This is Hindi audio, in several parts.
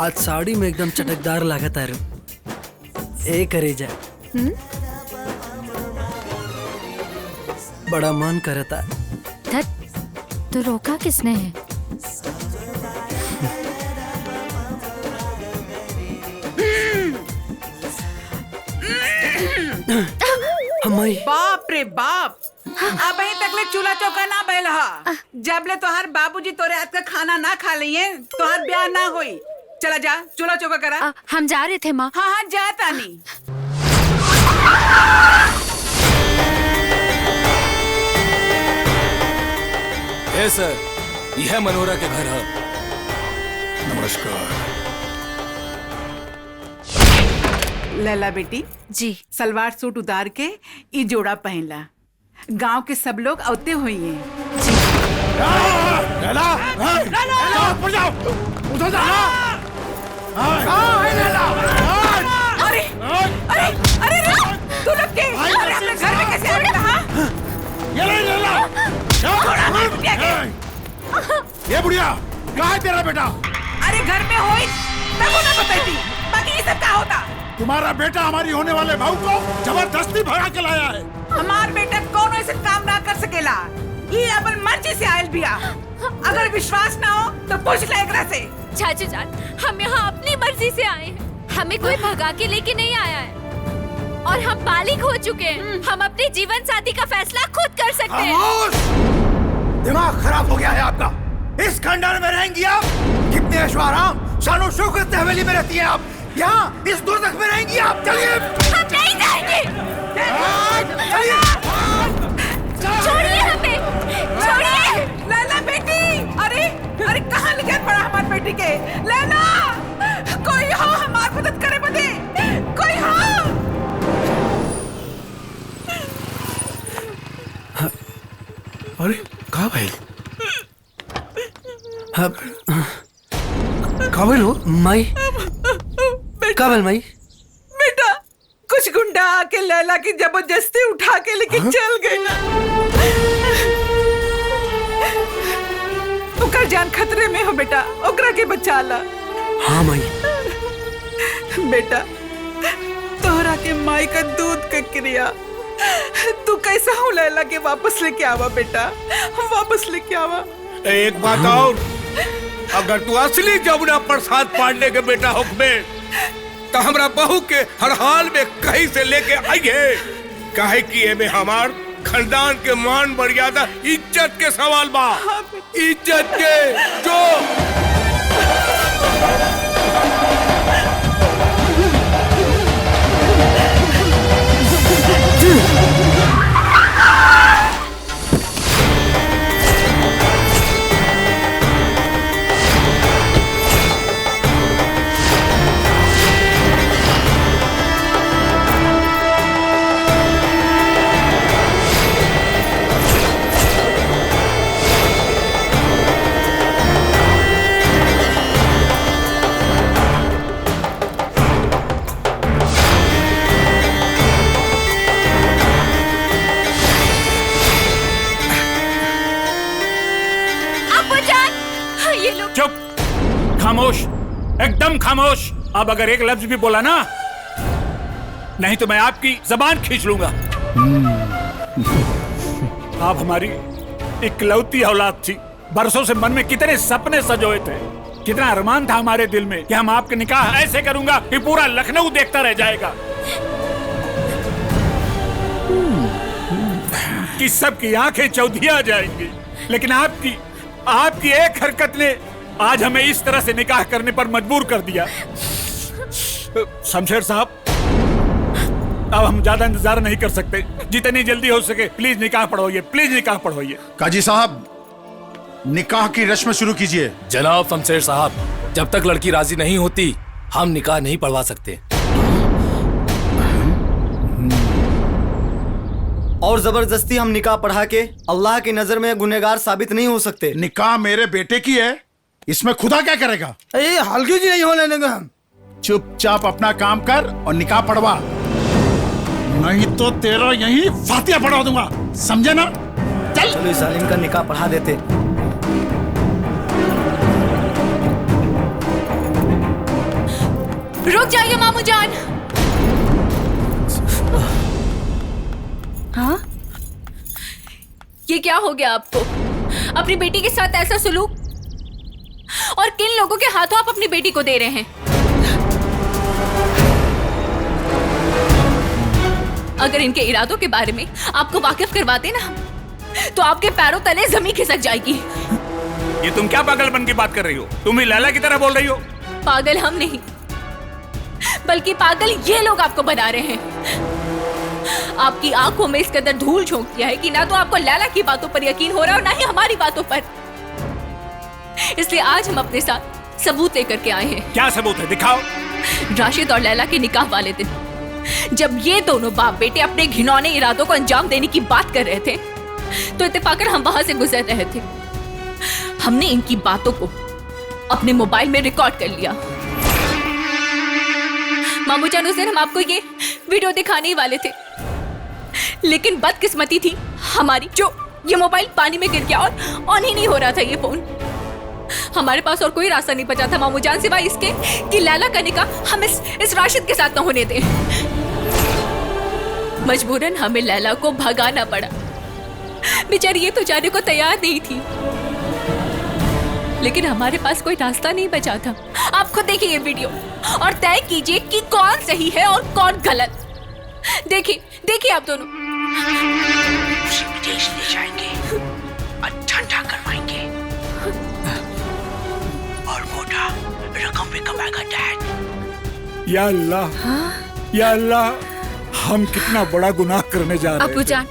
आज साड़ी में एकदम चटकदार लागत है। ए करे जा बड़ा मन करता। तो रोका किसने है? हमाई बाप रे बाप, अब तकले चूल्हा चौका ना बैल हा। जब ले तोहार बाबूजी तोरे हाथ का खाना ना खा लिए तोहार ब्याह ना होई। चला जा चूल्हा चौका करा। हम जा रहे थे माँ। हाँ हाँ जा तानी। ए सर, यह मनोहरा के घर है। नमस्कार। लैला बेटी जी। सलवार सूट उतार के ई जोड़ा पहनला। गांव के सब लोग औते हुई हैं। लैला, ऊपर जाओ, उधर जाओ। अरे अरे अरे तू लोग के अरे अपने घर में कैसे आ गए? हाँ ये ले लैला। ये बुढ़िया कहाँ है तेरा बेटा? अरे घर में होई तब वो ना बताई थी। बाकी ये सब क्या होता? तुम्हारा बेटा हमारी होने वाले बहू को जबरदस्ती भगा के लाया है। हमार बेटा कौन ऐसे काम ना कर सकेला। ये अपन मर्जी से आयल बिया। अगर विश्वास ना हो तो पूछ ले एकरा से। चाचू जान, हम यहाँ अपनी मर्जी से आए हैं। हमें कोई भगा के लेके नहीं आया है और हम बालिग हो चुके हैं। हम अपने जीवन साथी का फैसला खुद कर सकते हैं। दिमाग खराब हो गया है आपका। इस खंडर में रहेंगी आप? कितने ऐशोआराम शानो शौकत हवेली में रहती है आप। यहाँ इस दोजख में रहेंगी आप। चलिए हम नहीं जाएंगे। चलिए। छोड़िए हमें, छोड़िए। लैला बेटी, अरे अरे कहाँ लेके पड़ा हमार बेटी के? लैला, कोई हो हमार मदद करे बदे, कोई हो। अरे कहाँ भाई? काबिल हो माई? काबिल माई? बेटा कुछ गुंडा आके लैला की जबरदस्ती उठा के लेके चल गए ना। ओकर जान खतरे में हो बेटा, ओकरा के बचा ला। हाँ माई। बेटा तोहरा के माई का दूध का क्रिया तू कैसा हो लैला के वापस लेके आवा बेटा, वापस लेके आवा। एक बात और, अगर तू असली जमुना प्रसाद पांडे के बेटा होबे तो हमरा बहू के हर हाल में कहीं से लेके आइए। काहे कि एमे हमार खानदान के मान मर्यादा इज्जत के सवाल बा। इज्जत के जो खामोश, एकदम खामोश। अब अगर एक लफ्ज भी बोला ना, नहीं तो मैं आपकी जबान खींच लूंगा। आप हमारी इकलौती औलाद थी। बरसों से मन में कितने सपने सजोए थे, कितना अरमान था हमारे दिल में कि हम आपके निकाह ऐसे करूंगा कि पूरा लखनऊ देखता रह जाएगा, कि सबकी आंखें चौधिया जाएंगी। लेकिन आपकी एक हरकत ने आज हमें इस तरह से निकाह करने पर मजबूर कर दिया। शमशेर साहब, अब हम ज्यादा इंतजार नहीं कर सकते। जितनी जल्दी हो सके प्लीज निकाह पढ़वाइए, प्लीज निकाह पढ़वाइए। काजी साहब, निकाह की रस्म शुरू कीजिए। जनाब शमशेर साहब, जब तक लड़की राजी नहीं होती हम निकाह नहीं पढ़वा सकते। और जबरदस्ती हम निकाह पढ़ा के अल्लाह की नजर में गुनहगार साबित नहीं हो सकते। निकाह मेरे बेटे की है, इसमें खुदा क्या करेगा? हल्की जी नहीं होने देंगे हम। चुपचाप अपना काम कर और निकाह पढ़वा, नहीं तो तेरा यही फातिहा पढ़वा दूंगा, समझे ना? चलो इस सालिम का निकाह पढ़ा देते। रुक जाइए मामू जान। हाँ, ये क्या हो गया आपको? अपनी बेटी के साथ ऐसा सुलूक, और किन लोगों के हाथों आप अपनी बेटी को दे रहे हैं? अगर इनके इरादों के बारे में आपको वाकिफ करवाते ना, तो आपके पैरों तले जमीन खिसक जाएगी। ये तुम क्या पागलपन की बात कर रही हो? तुम ही लैला की तरह बोल रही हो। पागल हम नहीं, बल्कि पागल ये लोग आपको बना रहे हैं। आपकी आंखों में इस कदर धूल झोंक दिया है कि ना तो आपको लैला की बातों पर यकीन हो रहा है और ना ही हमारी बातों पर। इसलिए आज हम अपने साथ सबूत लेकर के आए हैं। क्या सबूत है? दिखाओ। राशिद और लैला के निकाह वाले दिन, जब ये दोनों बाप बेटे अपने घिनौने इरादों को अंजाम देने की बात कर रहे थे, तो इत्तेफाकन हम वहां से गुजर रहे थे। हमने इनकी बातों को अपने मोबाइल में रिकॉर्ड कर लिया। मामू जान, उस दिन हम आपको ये वीडियो दिखाने ही वाले थे, लेकिन बदकिस्मती थी हमारी, जो ये मोबाइल पानी में गिर गया और ऑन ही नहीं हो रहा था ये फोन। हमारे पास और कोई रास्ता नहीं बचा था मामू जान, सिवाय इसके कि लैला का निकाह हम इस राशिद के साथ न होने दें। मजबूरन हमें लैला को भगाना पड़ा। बेचारी ये तो जाने को तैयार नहीं थी, लेकिन हमारे पास कोई रास्ता नहीं बचा था। आप खुद देखिए ये वीडियो और तय कीजिए कि कौन सही है और कौन गलत। देखिए आप दोनों। उसे विदेश ले जाएंगे और ठंडा करवाएंगे और मोटा रकम भी कमाएगा डैड। या अल्लाह, या अल्लाह, हम कितना बड़ा गुनाह करने जा रहे हैं। अबू जान,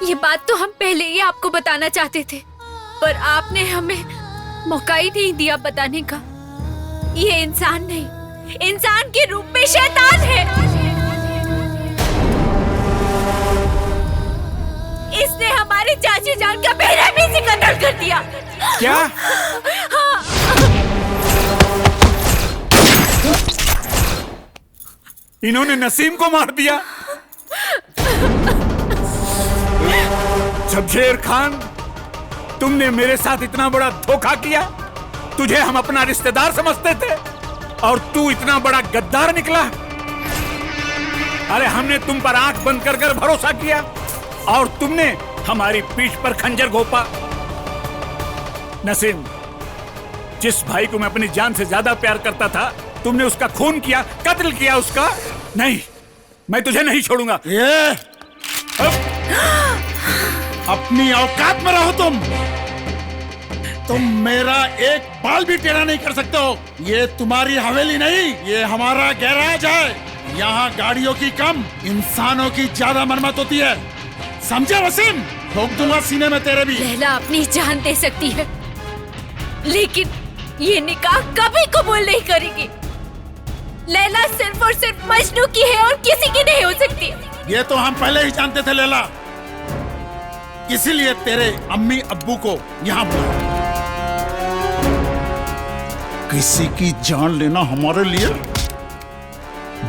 ये बात तो हम पहले ही आपको बताना चाहते थे, पर आपने हमें मौका ही नहीं दिया बताने का। ये इंसान नहीं, इंसान के रूप में शैतान है। इसने हमारी चाची जान का बेरहमी से कत्ल कर दिया। क्या? हाँ। इन्होंने नसीम को मार दिया। शमशेर खान, तुमने मेरे साथ इतना बड़ा धोखा किया। तुझे हम अपना रिश्तेदार समझते थे और तू इतना बड़ा गद्दार निकला। अरे हमने तुम पर आंख बंद कर कर भरोसा किया और तुमने हमारी पीठ पर खंजर घोंपा। नसीम, जिस भाई को मैं अपनी जान से ज्यादा प्यार करता था, तुमने उसका खून किया, कत्ल किया उसका। नहीं, मैं तुझे नहीं छोड़ूंगा। ये अपनी औकात में रहो तुम मेरा एक बाल भी टेढ़ा नहीं कर सकते हो। ये तुम्हारी हवेली नहीं, ये हमारा गैराज है। यहाँ गाड़ियों की कम, इंसानों की ज्यादा मरम्मत होती है। समझे वसीम? ठोक दूंगा सीने में तेरे भी। लैला अपनी जान दे सकती है, लेकिन ये निकाह कभी कबूल नहीं करेगी। लैला सिर्फ और सिर्फ मजनू की है और किसी की नहीं हो सकती। ये तो हम पहले ही जानते थे लैला, इसीलिए तेरे अम्मी अब्बू को यहाँ बुलाया। किसी की जान लेना हमारे लिए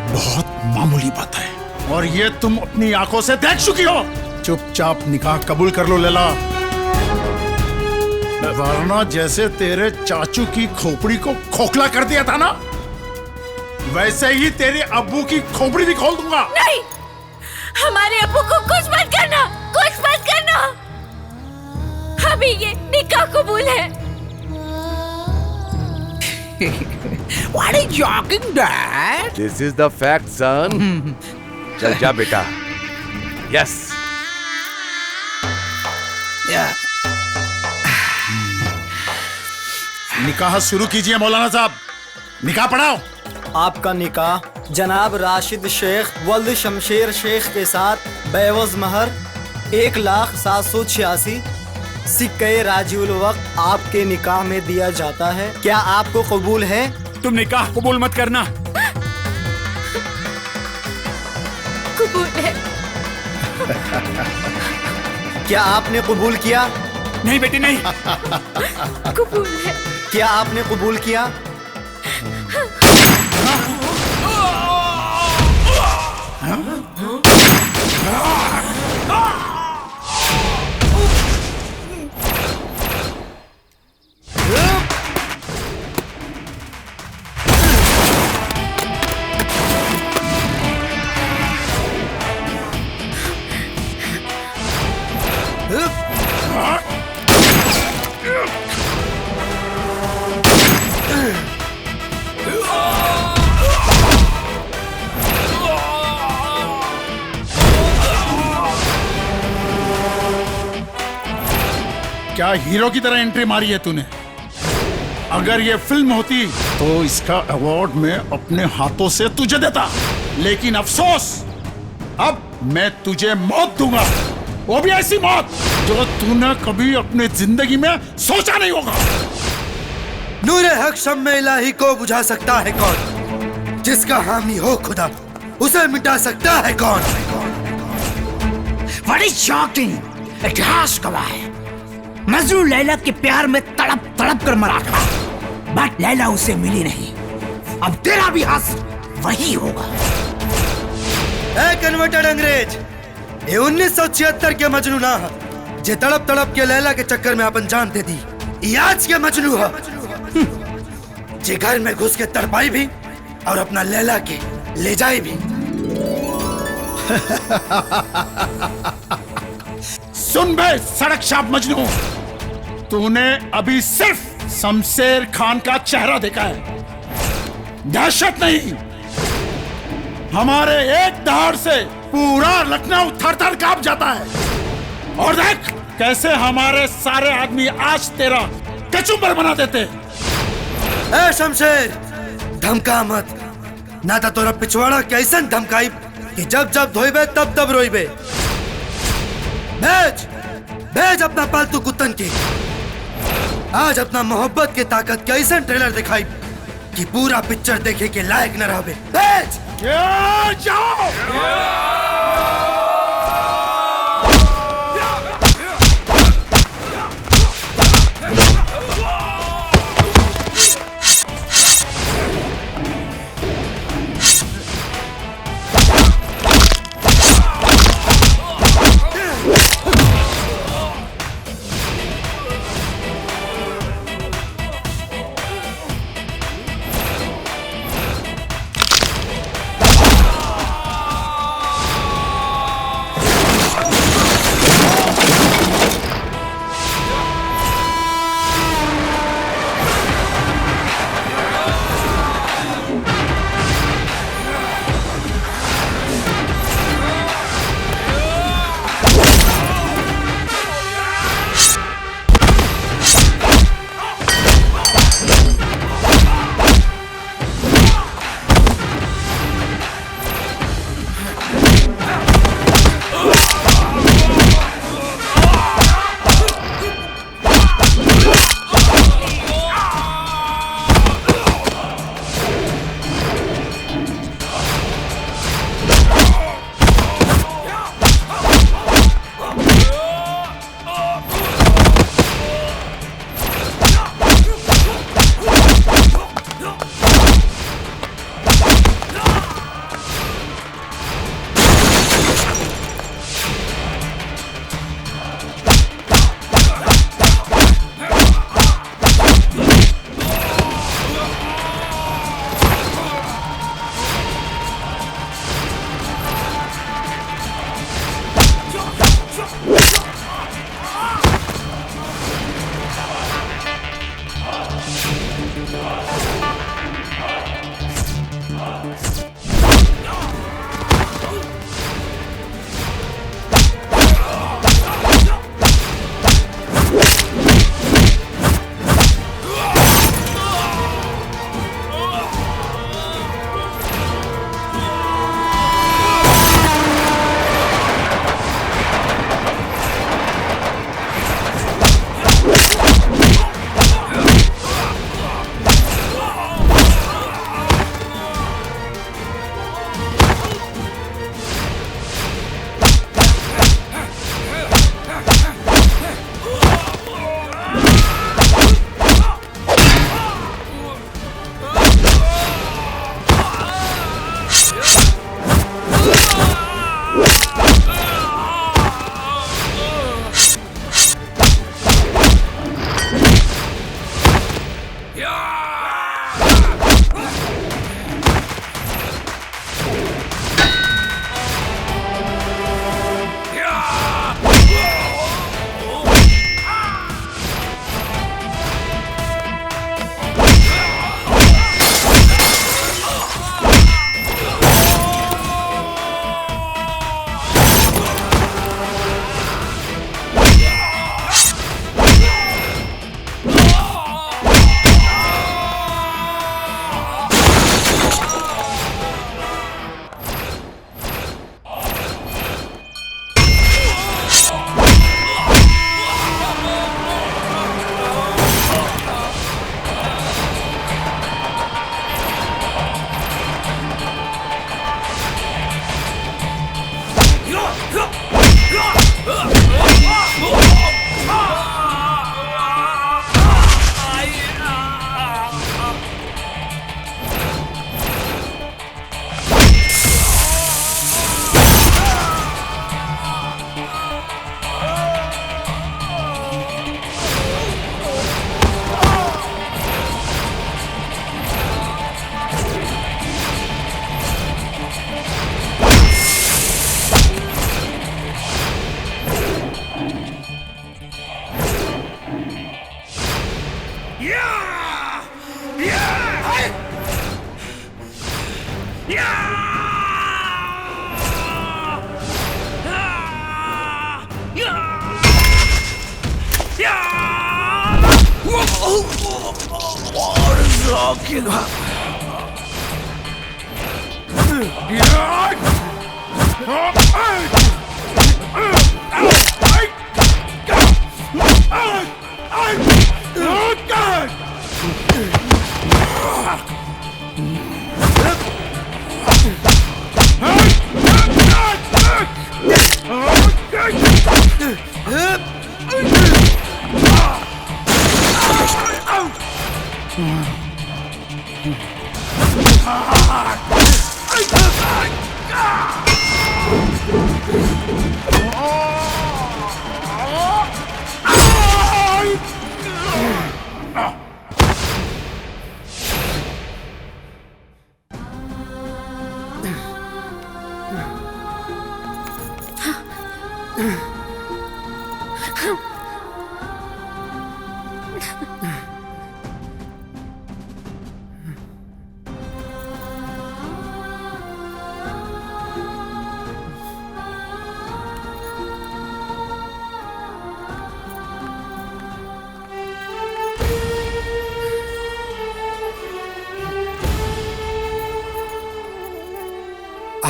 बहुत मामूली बात है, और ये तुम अपनी आंखों से देख चुकी हो। चुपचाप निकाह कबूल कर लो लैला, वरना जैसे तेरे चाचू की खोपड़ी को खोखला कर दिया था ना, वैसे ही तेरे अब्बू की खोपड़ी भी खोल दूंगा। नहीं, हमारे अब्बू को कुछ मत करना, कुछ मत करना। अभी ये निकाह कबूल है। What are you talking, Dad? This is the fact, son. चल जा बेटा। Yes. निकाह शुरू कीजिए मौलाना साहब, निकाह पढ़ाओ। आपका निकाह जनाब राशिद शेख वल्द शमशेर शेख के साथ बेवज महर 1,786 सिक्के राजीउल वक्त आपके निकाह में दिया जाता है। क्या आपको कबूल है? तुम निकाह कबूल मत करना। कबूल है। क्या आपने कबूल किया? नहीं बेटी, नहीं। कबूल है। क्या आपने कबूल किया? क्या हीरो की तरह एंट्री मारी है तूने। अगर ये फिल्म होती तो इसका अवार्ड मैं अपने हाथों से तुझे देता, लेकिन अफसोस अब मैं तुझे मौत दूंगा, वो भी ऐसी मौत जो तूने कभी अपने जिंदगी में सोचा नहीं होगा। नूरे हक शम्मे इलाही को बुझा सकता है कौन? जिसका हामी हो खुदा उसे मिटा सकता है कौन? बड़ी शॉकिंग, इतिहास गवाह है मजनू लैला के प्यार में तड़प तड़प कर मरा था, बट लैला उसे मिली नहीं। अब तेरा भी हासिल वही होगा। कन्वर्टेड अंग्रेज, ये 1976 के मजनू ना है जे तड़प तड़प के लैला के चक्कर में अपन जान दे दी। ये आज के मजनू है जे घर में घुस के तड़पाई भी और अपना लैला के ले जाए भी। सुन बे सड़क छाप मजनू, तूने अभी सिर्फ शमशेर खान का चेहरा देखा है, दहशत नहीं। हमारे एक दहाड़ से पूरा लखनऊ थर थर कांप जाता है। और देख कैसे हमारे सारे आदमी आज तेरा कचुम्बर बना देते। ए शमशेर, धमका मत, ना तो तोरा पिछवाड़ा कैसन धमकाई कि जब जब धोइबे तब तब रोइबे। भेज भेज अपना पालतू कुत्तन के। आज अपना मोहब्बत की ताकत कैसन ट्रेलर दिखाई कि पूरा पिक्चर देखे के लायक न रहे। भेज जाओ।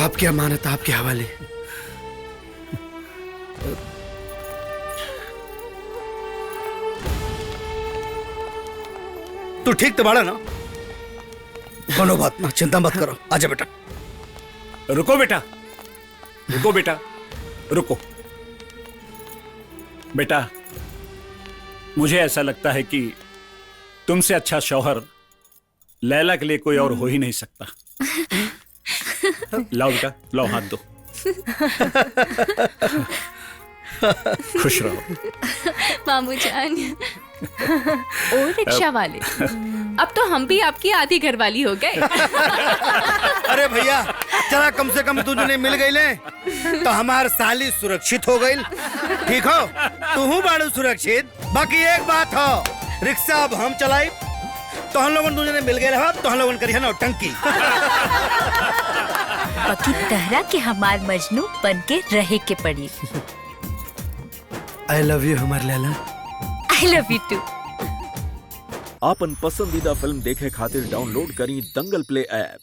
आपकी अमानत आपके हवाले। तू ठीक तो बाड़ा ना? कोनो बात ना, चिंता मत करो। आजा बेटा। रुको बेटा, रुको बेटा, रुको बेटा। मुझे ऐसा लगता है कि तुमसे अच्छा शौहर लैला के लिए कोई और हो ही नहीं सकता। लाओ बेटा, लाओ हाथ दो। खुश रहो मामू जान। ओ रिक्शा वाले, अब तो हम भी आपकी आधी घरवाली हो गए। अरे भैया, जरा कम से कम तुझे मिल गई ले तो हमार साली सुरक्षित हो गई। ठीक हो, तू बाड़ू सुरक्षित। बाकी एक बात हो, रिक्शा अब हम चलाई तो हम लोगन तुझे मिल गए रहा, तो हम लोगन करी है नौटंकी। बाकी तहरा के हमार मजनू बन के रहे के पड़ी। आई लव यू हमार Laila. I love you too. आपन पसंदीदा फिल्म देखे खातिर डाउनलोड करी दंगल प्ले ऐप।